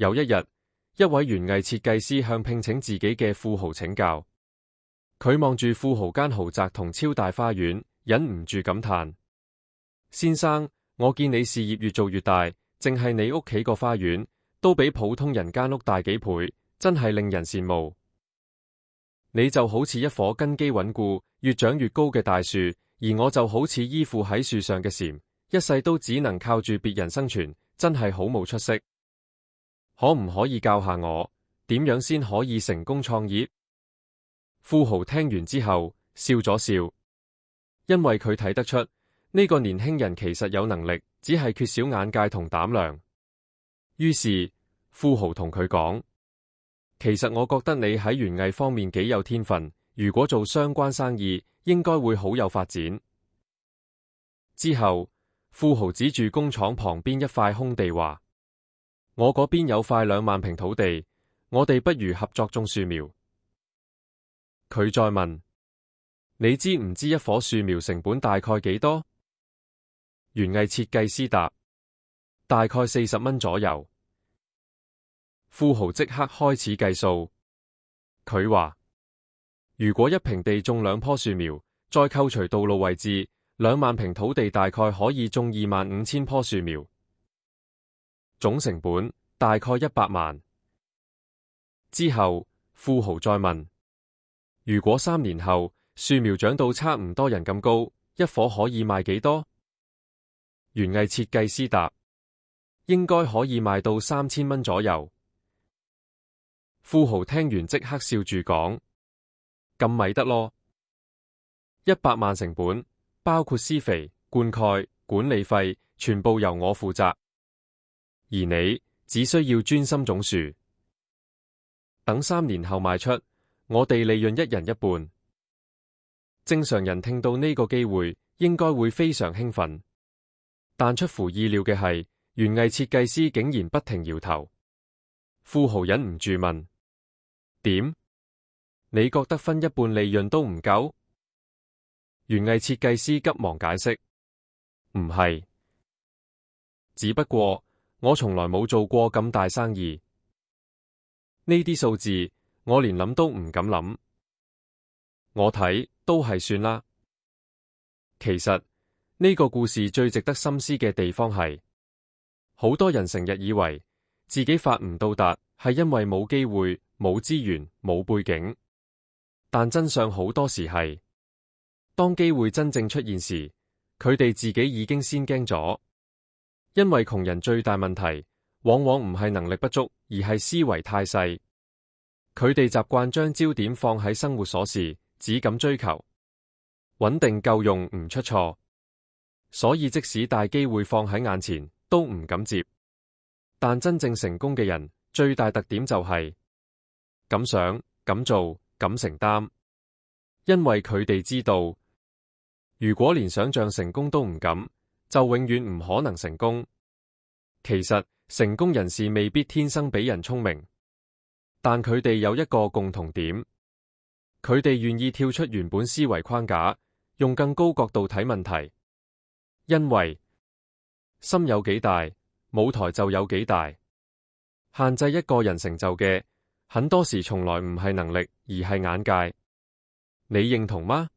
有一日，一位園藝設計師向聘請自己嘅富豪請教。佢望住富豪間豪宅同超大花園，忍唔住感嘆：先生，我見你事業越做越大，淨係你屋企個花園都比普通人間屋大幾倍，真係令人羨慕。你就好似一棵根基穩固、越長越高嘅大樹，而我就好似依附喺樹上嘅蟬，一世都只能靠住別人生存，真係好冇出息。可唔可以教下我點樣先可以成功創業？富豪聽完之後笑咗笑，因為佢睇得出呢個年輕人其實有能力，只係缺少眼界同膽量。於是富豪同佢講：其實我覺得你喺園藝方面幾有天分，如果做相關生意，應該會好有發展。之後，富豪指住工廠旁邊一塊空地話：我嗰邊有塊2萬平土地，我哋不如合作種樹苗。佢再問：你知唔知一棵樹苗成本大概幾多？園藝設計師答：大概40蚊左右。富豪即刻開始計數。佢話：如果一平地種2棵樹苗，再扣除道路位置，2萬平土地大概可以種25000棵樹苗，總成本大概100萬。之後，富豪再問：如果3年後樹苗長到差唔多人咁高，一棵可以賣幾多？園藝設計師答：應該可以賣到3000蚊左右。富豪聽完即刻笑住講：咁咪得咯，100萬成本，包括施肥、灌溉、管理費，全部由我負責，而你只需要專心種樹。等3年後賣出，我哋利潤一人一半。正常人聽到呢個機會，應該會非常興奮，但出乎意料嘅係，園藝設計師竟然不停搖頭。富豪忍唔住問：點？你覺得分一半利潤都唔夠？園藝設計師急忙解釋：唔係，只不過我從來冇做過咁大生意，呢啲數字我連諗都唔敢諗。我睇都係算啦。其實呢個故事最值得深思嘅地方係，好多人成日以為自己發唔到達，係因為冇機會、冇資源、冇背景。但真相好多時係，當機會真正出現時，佢哋自己已經先驚咗。因為窮人最大問題，往往唔係能力不足，而係思維太細。佢哋習慣將焦點放喺生活瑣事，只敢追求穩定夠用唔出錯，所以即使大機會放喺眼前，都唔敢接。但真正成功嘅人，最大特點就係敢想、敢做、敢承擔。因為佢哋知道，如果連想象成功都唔敢，就永遠唔可能成功。其實成功人士未必天生比人聰明，但佢哋有一個共同點，佢哋願意跳出原本思維框架，用更高角度睇問題。因為心有幾大，舞台就有幾大。限制一個人成就嘅，很多時從來唔係能力，而係眼界。你認同嗎？